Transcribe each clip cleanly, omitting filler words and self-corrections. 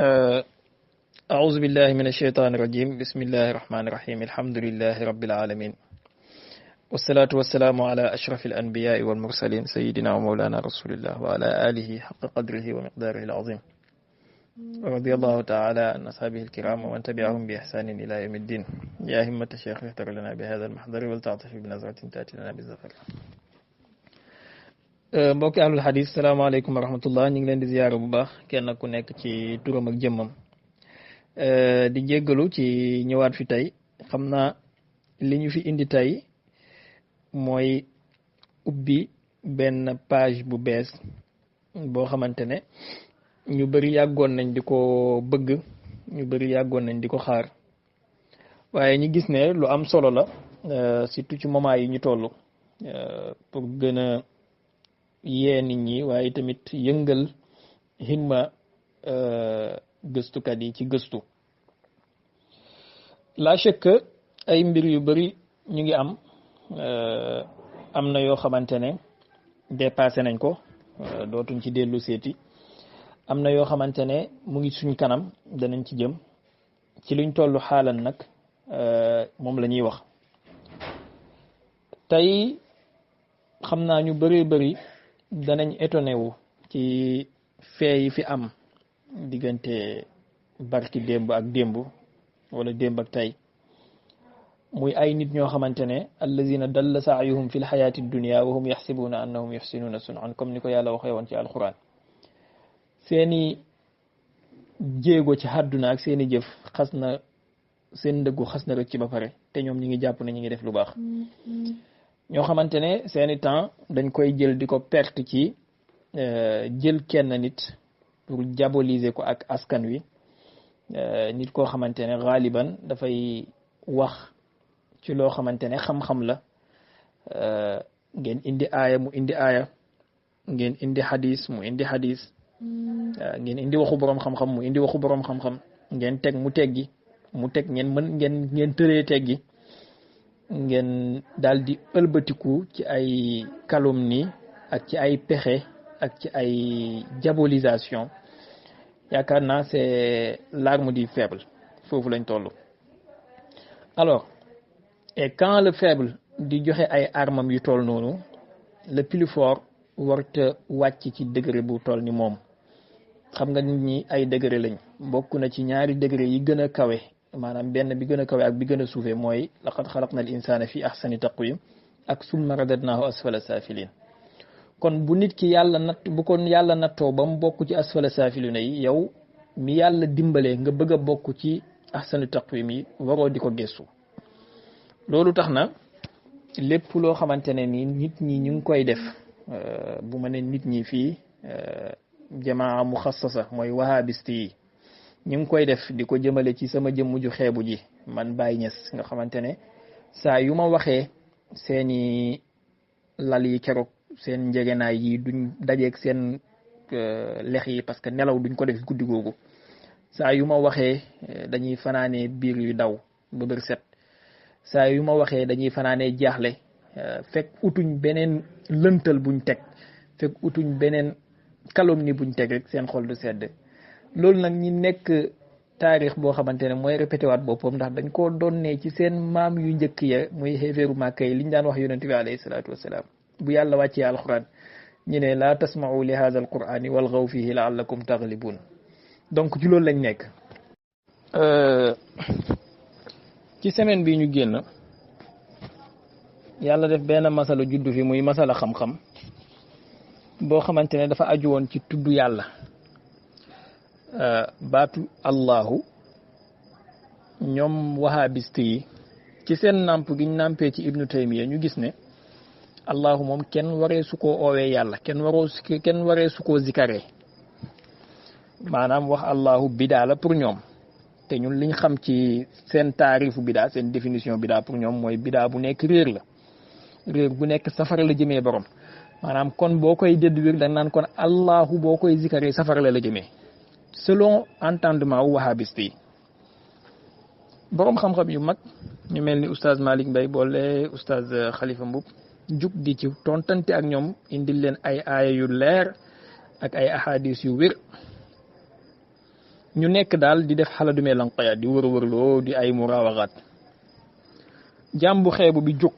آه، أعوذ بالله من الشيطان الرجيم بسم الله الرحمن الرحيم الحمد لله رب العالمين والصلاة والسلام على أشرف الأنبياء والمرسلين سيدنا ومولانا رسول الله وعلى آله حق قدره ومقداره العظيم رضي الله تعالى عن أصحابه الكرام ومن تبعهم بإحسان إلى يوم الدين يا همة الشيخ اختر لنا بهذا المحضر ولتعطف بنظرة تأتي لنا بالزفر mbokki ahlul hadis salaamaaleykum wa rahmatullah ñu ngi leen di ziyaara bu baax kenn ku nekk ci turam ak jëmmam di jéggalu ci ñëwaat fi tey xam naa li ñu fi indi tey mooy ubbi benn page bu bees boo xamante ne ñu bari yàggoon nañ di ko bëgg ñu bari yàggoon nañ di ko xaar waaye ñu gis ne lu am solo la surtout ci moment yi ñu toll pour gën a yee nit ñi waaye tamit yëngal himma gëstukat yi ci gëstu la chèque ay mbir yu bari ñu ngi am na yoo xamante ne dépassé nañ ko dootuñ ci dellu seeti am na yoo xamante ne mu ngi suñ kanam danañ ci jëm ci luñ tollu xaalan nag moom la ñuy wax tey xam naa ñu bari danañ étonné wu ci fee yi fi am diggante barki démb ak démb wala démb ak tey muy ay nit ñoo xamante ne allazina dalla saayuhum fi lxayaati dunia wa hum yaxsibuuna annahum yuxsinuuna sunan comme ni ko yàlla waxee woon ci alquran seeni jéego ci àdduna ak seeni jëf xas na seen ndëggu xas na rëcc ba pare te ñoom ñi ngi jàpp ne ñi ngi def lu baax ñoo xamante ne seeni temps dañ koy jël di ko perte ci jël kenn nit pour diaboliser ko ak askan wi nit koo xamante ne xaaliban dafay wax ci loo xamante ne xam-xam la ngeen indi aaya mu indi aaya ngeen indi xadis mu indi xadis ngeen indi waxu boroom xam-xam mu indi waxu boroom xam-xam ngeen teg mu teggi mu teg ngeen tëree teggi ngeen daal di ëlbatiku ci ay calomnie ak ci ay pexe ak ci ay diabolisation yaakaar naa c'est l'arme du faible foofu lañ toll. Alors et quand le faible di joxe ay armam yu toll noonu le plus fort warta wàcc ci degré bu toll ni moom xam nga nit ñi ay degré lañ bokk na ci ñaari degré yi gën a kawe maanaam benn bi gën a kawe ak bi gën a suufee mooy laqad xalaqna al insana fi ahsani taqwim ak summa radadnahu asfala safilin kon bu nit ki bu ko yàlla nattoo ba mu bokk ci asfala safilina yi yow mi yàlla dimbalee nga bëgg a bokk ci ahsani taqwim yi waroo di ko gëstu loolu tax na lépp loo xamante ne ni nit ñi ñu ngi koy def bu ma ne nit ñi fii jamaa muxassasa mooy wahabiste yi ñu ngi koy def di ko jëmale ci sama jëmm ju xeebu ji man Baye Niass nga xamante ne saa yu ma waxee seeni lal yi keroog seen njegenaay yi duñ dajeeg seen lex yi parce que nelaw duñ ko def guddi googu saa yu ma waxee dañuy fanaanee biir yu daw ba bër set saa yu ma waxee dañuy fanaanee jaaxle fekk utuñ beneen lëntal buñ teg fekk utuñ beneen calomnie buñ teg rek seen xol du sedd loolu nag ñi nekk taarix boo xamante ne mooy répété waat boppam ndax dañ koo donnee ci seen maam yu njëkk ya muy xeefeeru Màkka yi liñ daan wax yonent bi alayhi salaatu wassalaam bu yàlla wàccee alquran ñu ne laa tasma'u li hadha alqurani walghaw fihi la'allakum taghlibun donc ci loolu lañ nekk ci semaine bi ñu génn yàlla def benn masala juddu fi muy masala xam-xam boo xamante ne dafa aju woon ci tudd yàlla baatu allahu ñoom wahabiste yi ci seen namp gi ñu nampee ci ibnu taymiya ñu gis ne allahu moom kenn waree su koo oowee yàlla kenn waree su koo zikaree maanaam wax allahu bidaa la pour ñoom te ñun liñ xam ci seen taarifu bidaa seen définition bidaa pour ñoom mooy bidaa bu nekk réer bu nekk safara la jëmee borom maanaam kon boo koy déduire da naan kon allahu boo koy zikaree safara la jëmee selon entendement wu wahabiste yi boroom xam-xam yu mag ñu mel ni oustaz Malick Mbaye boole oustaz Khalifa Mboup jug di ci tontante ak ñoom indil leen ay aaya yu leer ak ay ahadis yu wér ñu nekk daal di def xala dumee lanqoya di wër-wërloo di ay murawaxaat jàmbu xeebu bi jóg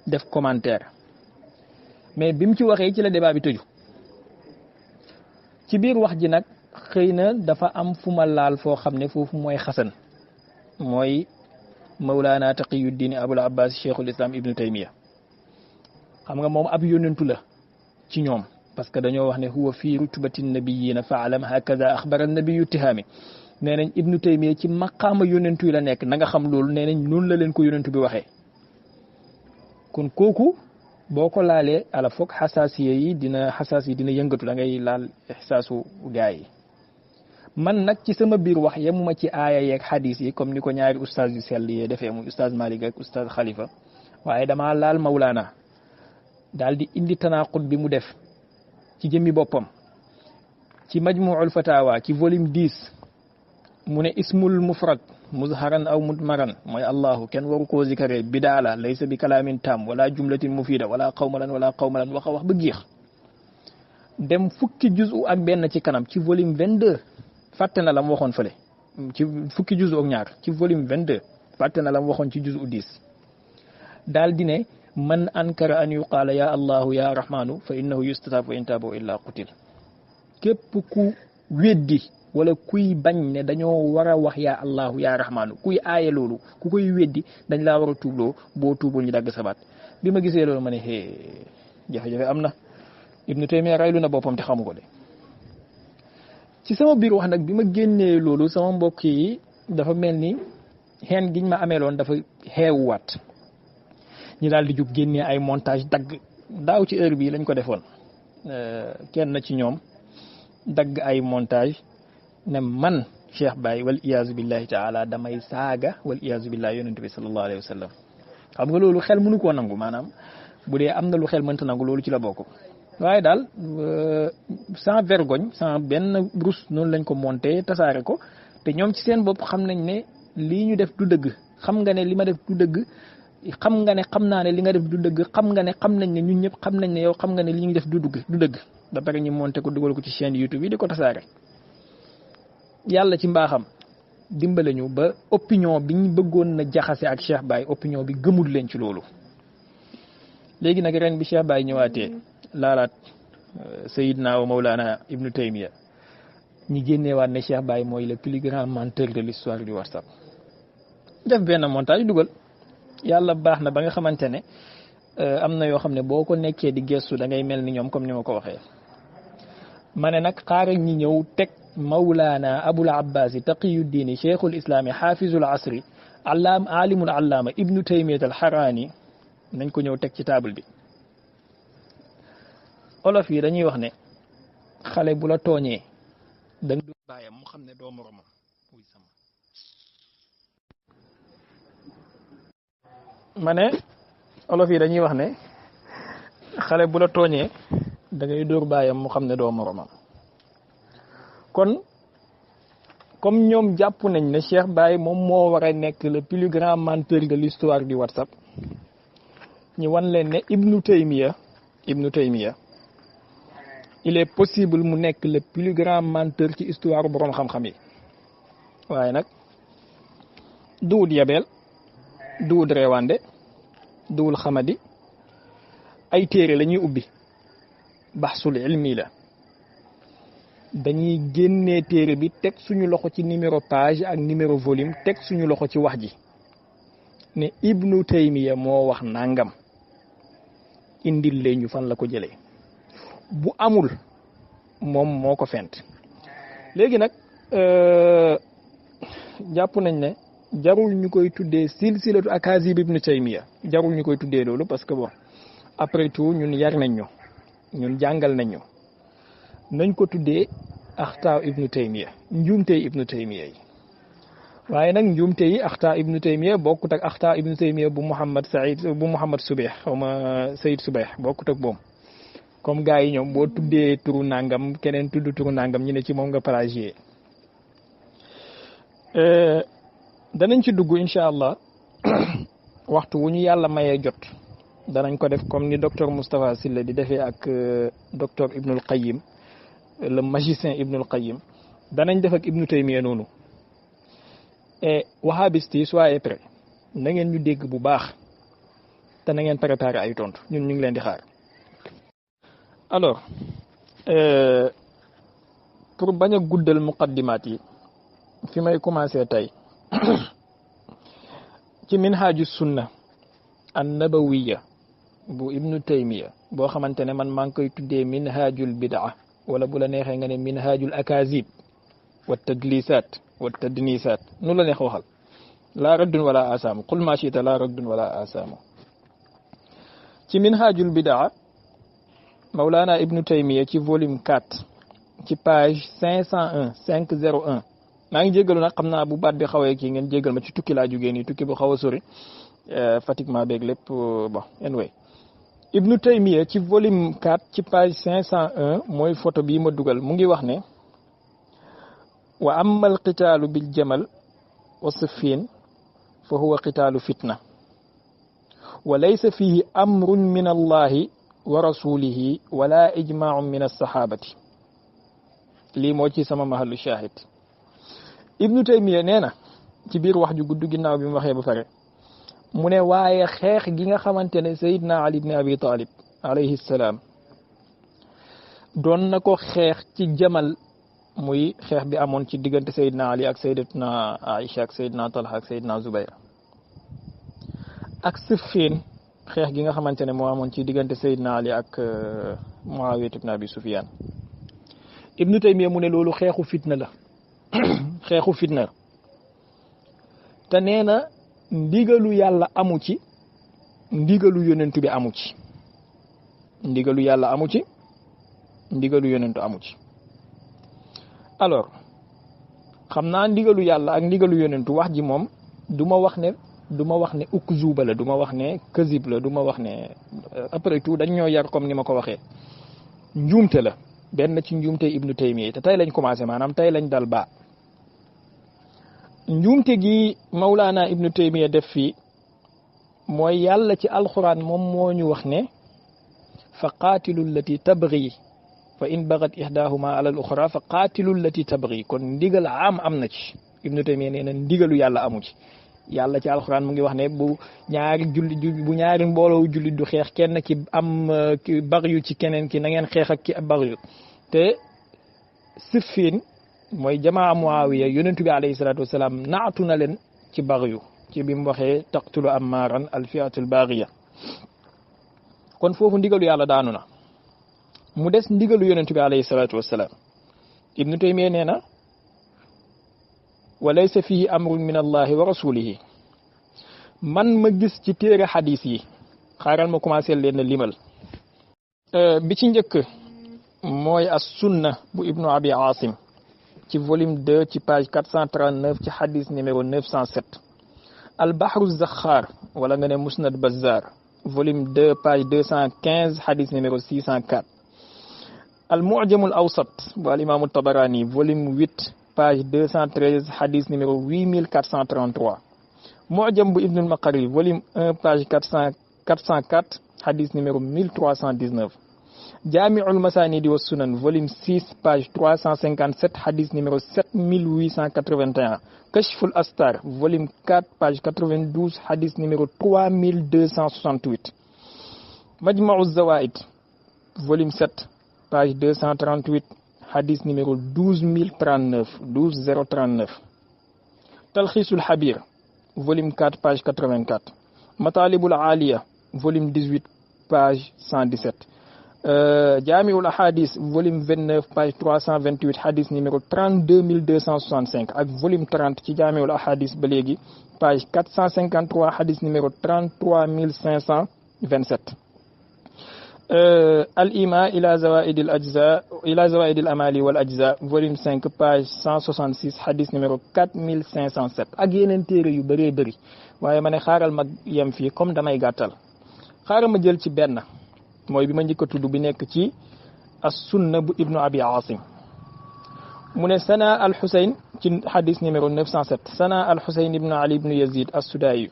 def commentaire mais bi mu ci waxee ci la débat bi tëju ci biir wax ji nag xëy na dafa am fu ma laal foo xam ne foofu mooy xasan mooy mawlaana taqiyuddin abul abbas cheikhul islam ibnu taymiya xam nga moom ab yónnentu la ci ñoom parce que dañoo wax ne huwa fii rutubati nabiyina faalam hakaza axbara nabiyu tihaami nee nañ ibnu taymiya ci maqaama yónnentu yi la nekk na nga xam loolu nee nañ noonu la leen ko yónnentu bi waxee kon kooku boo ko laalee ala foog xasaasiye yi dina yëngatu da ngay laal ixsaasu gaay yi man nag ci sama biir wax yemuma ci aaya yeeg xadis yi comme ni ko ñaari ustaaz yu sell yee defee muy ustaaz Malik ak ustaaz Khalifa waaye dama laal Mawlaana daal di indi tanaqud bi mu def ci jëmmi boppam ci majmuul fatawa ci volume 10 mu ne ismul mufrad muzharan aw mudmaran mooy allahu kenn waru koo zikare bidaa la laysa bi kalaamin tam wala jumlatin mufida wala qawmalan wax a wax ba géex dem fukki juzu ak benn ci kanam ci volume 22 fàtte na la mu waxoon fële ci fukki juzu ak ñaar ci volume 22 fàtte na la mu waxoon ci juzu 10 daal di ne man ankara an yuqaala ya allahu ya rahmanu fa innahu yustatab wa in tabu illa qutil képp ku weddi wala kuy bañ ne dañoo war a wax ya allahu ya rahmanu kuy aaye loolu ku koy weddi dañ laa war a tuubloo boo tuubul ñu dagg sabaat bi ma gisee loolu ma ne jafe-jafe am na ibnu taymiya raylu na boppam te xamu ko de ci sama biir wax nag bi ma génnee loolu sama mbokk yi dafa mel ni xeen giñ ma ameeloon dafa xeewuwaat ñu daal di jug génnee ay montage dagg daaw ci heure bii lañ ko defoon kenn ci ñoom dagg ay montage ne man Cheikh Baye wal iyaazu billahi taala damay saaga wal iyaazu billahi yonent bi sallallahu alayhi wa sallam xam nga loolu xel mënu koo nangu maanaam bu dee am na lu xel mënta nangu loolu ci la bokk waaye daal sans vergogne sans benn rus noonu lañ ko monté tasaare ko te ñoom ci seen bopp xam nañ ne lii ñu def du dëgg xam nga ne li ma def du dëgg xam nga ne xam naa ne li nga def du dëgg xam nga ne xam nañ ne ñun ñëpp xam nañ ne yow xam nga ne li ñu def du dëgg ba pare ñu monté ko dugal ko ci chaîne YouTube yi di ko tasaare yàlla ci mbaaxam dimbale ñu ba opinion bi ñu bëggoon na jaxase ak Cheikh Baye opinion bi gëmul leen ci loolu léegi nag ren bi Cheikh Baye ñëwaatee laalaat Seydina wa Mawlana Ibnu Taymiya ñi génneewaat ne Cheikh Baye mooy le plus grand menteur de l'histoire du WhatsApp def benn montage dugal yàlla baax na ba nga xamante ne am na yoo xam ne boo ko nekkee di gestu da ngay mel ni ñoom comme ni ma ko waxee ma ne nag xaaral ñi ñëw teg Mawlana Abul Abbas Taqiyuddin cheikhul islami xaafizul asri alimul allaama Ibnu Taymiyat al Harani nañ ko ñëw teg ci table bi olof yi dañuy wax ne xale bu la tooñee da nga dóor baayam mu xam ne doo moromam ma ne olof yi dañuy wax ne xale bu la tooñee da ngay dóor baayam mu xam ne doo moromam kon comme ñoom jàpp nañ ne Cheikh Baye moom moo war a nekk le plus grand menteur de l'histoire du WhatsApp ñu wan leen ne Ibnu Taymiya il est possible mu nekk le plus grand menteur ci histoire boroom xam-xam yi waaye nag duwut yabeel duwut reewande duwul xamadi ay téere la ñuy ubbi baxsul ilmi la dañuy génnee téere bi teg suñu loxo ci numéro page ak numéro volume teg suñu loxo ci wax ji ne Ibnu Taymiya moo wax nangam indil leen ñu fan la ko jëlee bu amul moom moo ko fent léegi nag jàpp nañ ne jarul ñu koy tuddee silsilatu akazib Ibnu Taymiya jarul ñu koy tuddee loolu parce que bon après tout ñun yar nañ ñu ñun jàngal nañ ñu nañ ko tuddee axtaa Ibnu Taymiya njuumtey Ibnu Taymiya yi waaye nag njuumte yi axtaa Ibnu Taymiya bokkut ak axtaa Ibnu Taymiya bu Muhammad Subeex xaw ma Sayid Subeex bokkut ak boom comme gars yi ñoom boo tuddee turu nangam keneen tudd turu nangam ñu ne ci moom nga plagié danañ ci dugg incha allah waxtu wu ñu yàlla mayee jot danañ ko def comme ni docteur Moustapha Sylla di defee ak docteur Ibnul Qayyim le magicien Ibnul Qayyim danañ def ak ibnu taymiya noonu et wahhabiste yi soyez prêts na ngeen ñu dégg bu baax te na ngeen préparer ay tontu ñun ñu ngi leen di xaar. alors pour bañ a guddal muqaddimaat yi fi may commencer tey ci minhaju sunna an nabawiya bu ibnu taymiya boo xamante ne man maa ngi koy tuddee minhajul bidaa wala bu la neexee nga ne minhajul akazib wa tadlisat wa tadnisat nu la neex waxal laa raddun wala asaamu qul ma chita laa raddun wala asaamu ci minhajul bidaa Mawlana ibnu taymiya ci volume 4 ci page 501 501 maa ngi jégalu nag xam naa bu baat bi xawee kii ngeen jégal ma ci tukki laa jógee nii tukki bu xaw a sori pratiquement beeg lépp bon anyway ibnu taymiya ci volume 4 ci page 501 mooy photo bii ma dugal mu ngi wax ne wa amma al qitaalu bil jamal wa siffin fa huwa qitaalu fitna wa laysa fihi amrun min allahi wa rasulihi wala ijmaun min alsahabati lii moo ci sama mahallu shahid ibnu taymiya nee na ci biir wax ju gudd ginnaaw bi mu waxee ba pare mu ne waaye xeex gi nga xamante ne sayidna ali ibn abi talib alayhi salaam doon na ko xeex ci jamal muy xeex bi amoon ci diggante sayidna ali ak sayidatuna aïcha ak sayidna talha ak sayidna zubayr ak siffin xeex gi nga xamante ne moo amoon ci diggante sayidna ali ak muawiya ibn abi sufyan ibnu taymiya mu ne loolu xeexu fitna la xeexu fitna te nee na ndigalu yàlla amu ci ndigalu yonentu bi amu ci ndigalu yàlla amu ci ndigalu yonentu amu ci alors xam naa ndigalu yàlla ak ndigalu yonentu wax ji moom du ma wax ne ukzuba la du ma wax ne kazib la du ma wax ne après tout dañ ñoo yar comme ni ma ko waxee njuumte la benn ci njuumte ibnu taymiya te tey lañ commencé maanaam tey lañ dal ba njuumte gi Mawlana ibnu taymiya def fii mooy yàlla ci alquran moom moo ñu wax ne fa qaatilu llati tabghi fa in bagat ihdahuma ala al uxra fa qaatilu llati tabghi kon ndigal am na ci ibnu taymiya nee na ndigalu yàlla amu ci yàlla ci alquran mu ngi wax ne bu ñaari mbooloo jullit du xeex kenn ki am ki bagyu ci keneen ki na ngeen xeex ak ki bagyu te siffin mooy jamaa muawiya yonentu bi alayhi salatu wasalaam naatu na leen ci bagyu ci bi mu waxee taqtulu ammaaran alfiatul baghiya kon foofu ndigalu yàlla daanu na mu des ndigalu yonentu bi alayhi salatu wasalaam ibnu taymiya nee na wa laysa fihi amrun min allahi wa rasulihi man ma gis ci téere xadis yi xaaral ma commencé leen a limal bi ci njëkk mooy as sunna bu ibnu abi asim ci volume 2 ci page 439 ci xadis numéro 907 al bahru zakhar wala nga ne musnad bazzar volume 2 page 215 xadis numéro 604 al mu'jamul awsat bu al imaamu tabarani volume 8 page 213 hadith numéro 8433 mu'jam bu ibnul maqari volume 1 page 404 hadith numéro 1319 jami'ul masanidi wa sunan volume 6 page 357 hadith numéro 7881 kashful astar volume 4 page 92 hadith numéro 3268 majma'uz zawaid volume 7 page 238 hadith numéro 12039 talxisul habir volume 4 page 84 matalibul aliya volume 18 page 117 jamiul ahadis volume 29 page 328 hadith numéro 32265 ak volume 30 ci jamiul ahadis ba léegi page 453 hadith numéro 33527 al-ima ila zawaid al-ajza ila zawaid al-amali wal ajza volume 5 page 166 hadith numéro 4507 ak yeneen téere yu bëree bëri waaye ma ne xaaral ma yem fii comme damay gàttal xaaral ma jël ci benn mooy bi ma njëkk a tudd bi nekk ci as-sunna bu ibnu abi asim mu ne sana al-husayn ci hadith numéro 907 sana al-husayn ibnu ali ibnu yazid as-sudayi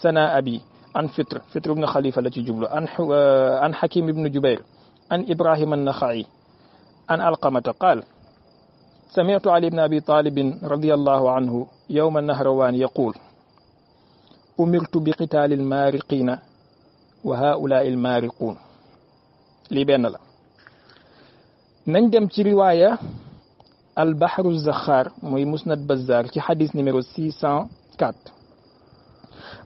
sana abi an fitr ibn khalifa la ci jublu an hakim ibn jubair an ibrahim an-nakhai an alqamata qaal سمعت علي بن أبي طالب رضي الله عنه يوم النهروان يقول أمرت بقتال المارقين وهؤلاء المارقون لي بين لا نندم في رواية البحر الزخار موي مسند بزار في حديث نمرو 604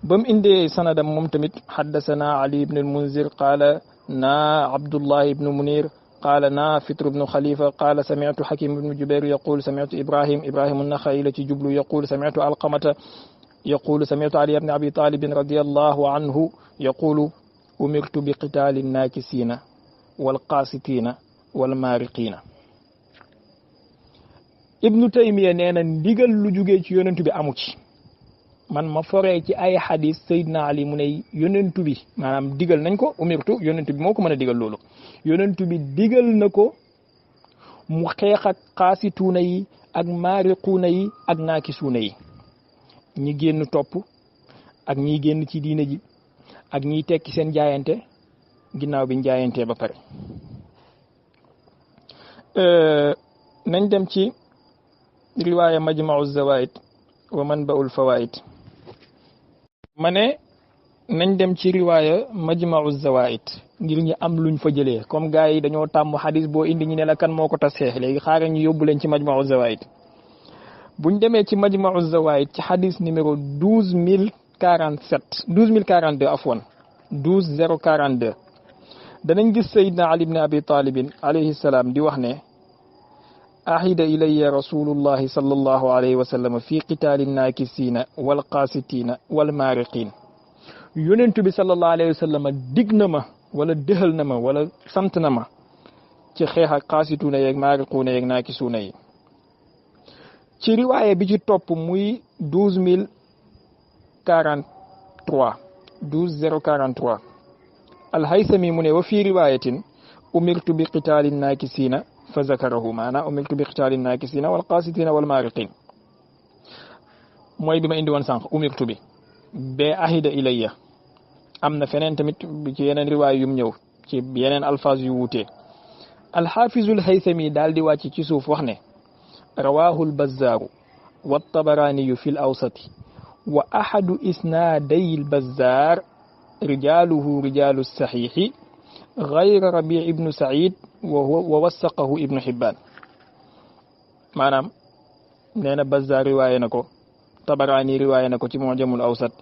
بم اندي سند ممتمت حدثنا علي بن المنذر قال نا عبد الله بن منير قال نا فطر بن خليفة قال سمعت حكيم بن جبير يقول سمعت إبراهيم النخعي جبل يقول سمعت علقمة يقول سمعت علي بن أبي طالب رضي الله عنه يقول أمرت بقتال الناكسين والقاسطين والمارقين ابن تيمية نينا ndigal lu jóge ci yonentu bi amu ci man ma foree ci ay xadis Seydina Ali mu ne yonentu bi maanaam digal nañ ko umirtu yonentu bi moo ko mën a digal loolu yonentu bi digal na ko mu xeex ak xaasituuna yi ak maariquuna yi ak naakisuuna yi ñi génn topp ak ñi génn ci diine ji ak ñiy tekki seen jaayante ginnaaw bi ñu jaayantee ba pare nañ dem ci riwaaya majma'u zawaid wa manba'ul fawaid ma ne nañ dem ci riwaaya majma'u zawaid ngir ñu am luñ fa jëlee comme gars yi dañoo tàmm xadis boo indi ñu ne la kan moo ko tasxeex léegi xaaral ñu yóbbu leen ci majma'u zawaid buñ demee ci majma'u zawaid ci xadis numéro 12042 afwan 12042 danañ gis Seydina Ali ibn Abi Talib alayhi salaam di wax ne ahida ilayya rasulullahi sallallahu alayhi wa sallam fi qitaali naakisiina wal qaasitiina wal maariqiin yonentu bi sallallahu alayhi wa sallam dig na ma wala dëxal na ma wala sant na ma ci xeex ak qaasituuna yeeg maariquuna yeeg naakisuuna yi ci riwaaya bi ci topp muy 12043 alhaysami mu ne wa fi riwaayatin umirtu bi qitaali naakisiina fa zakarahu maana umirtu bi qitaali naakisiina wal qaasitiina wal maariqiin mooy bi ma indi woon sànq umirtu bi bee ahida ilayya am na feneen tamit ci yeneen riwaay yum ñëw ci yeneen alfaaz yu wuute alxaafizul haysami daal di wàcc ci suuf wax ne rawaahu lbazzaaru wa tabaraaniyu fi l awsati wa ahadu isnaaday lbazzaar rijaaluhu rijaalu saxiixi gayra rabii ibnu saïd wa wasaqahu ibnu xibbaan maanaam nee na Bazzaar riwaaye na ko Tabaraani riwaaye na ko ci Mu'jamul Awsat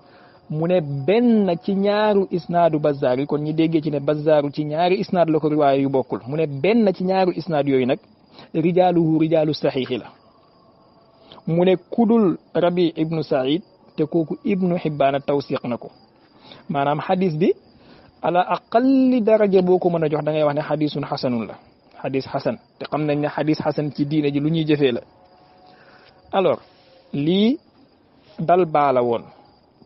mu ne benn ci ñaaru isnaadu Bazzaar yi kon ñi déggee ci ne Bazzaaru ci ñaari isnaad la ko riwaaye yu bokkul mu ne benn ci ñaaru isnaad yooyu nag rijaaluhu rijaalu saxiixi la mu ne kudul Rabi ibnu Saïd te kooku ibnu Xibbaan tawsiq na ko maanaam xadis bi ala aqalli daraja boo ko mën a jox da ngay wax ne xadisun xasanun la xadis xasan te xam nañ ne xadis xasan ci diine ji lu ñuy jëfee la alors lii dal baala woon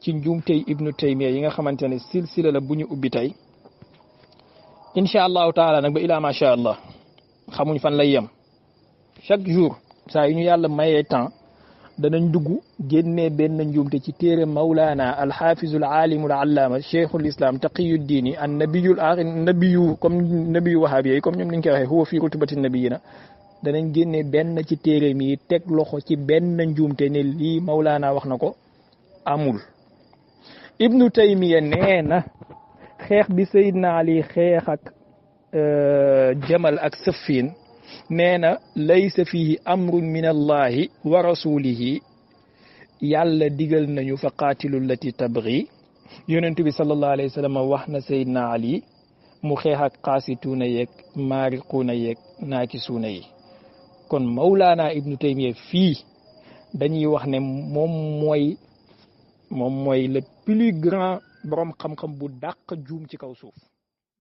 ci njuumtey ibnu taymiya yi nga xamante ne silsila la bu ñu ubbi tey incha allahu taala nag ba ilaa macha allah xamuñ fan lay yem chaque jour saa yu ñu yàlla mayee temps danañ dugg génnee benn njuumte ci téere mawlaana alxaafizul aalimul allaama cheikhul islam taqiyuddini an nabiyu comme nabiyu wahabiya yi comme ñoom niñ koy waxee huwa fi rutubati nabiyina danañ génnee benn ci téere mi teg loxo ci benn njuumte ne lii mawlaana wax na ko amul ibnu taymiya nee na xeex bi sayidna ali xeex ak jamal ak sëffiin nee na laysa fihi amrun min allahi wa rasulihi yàlla digal nañu fa qaatilu lati tabghi yonentu bi sallallahu alayhi wa sallam wax na sayidna ali mu xeex ak qaasituuna yeeg maariquuna yeeg naakisuuna yi kon mawlaana ibnu taymiya fii dañuy wax ne moom mooy le plus grand borom xam-xam bu dàq juum ci kaw suuf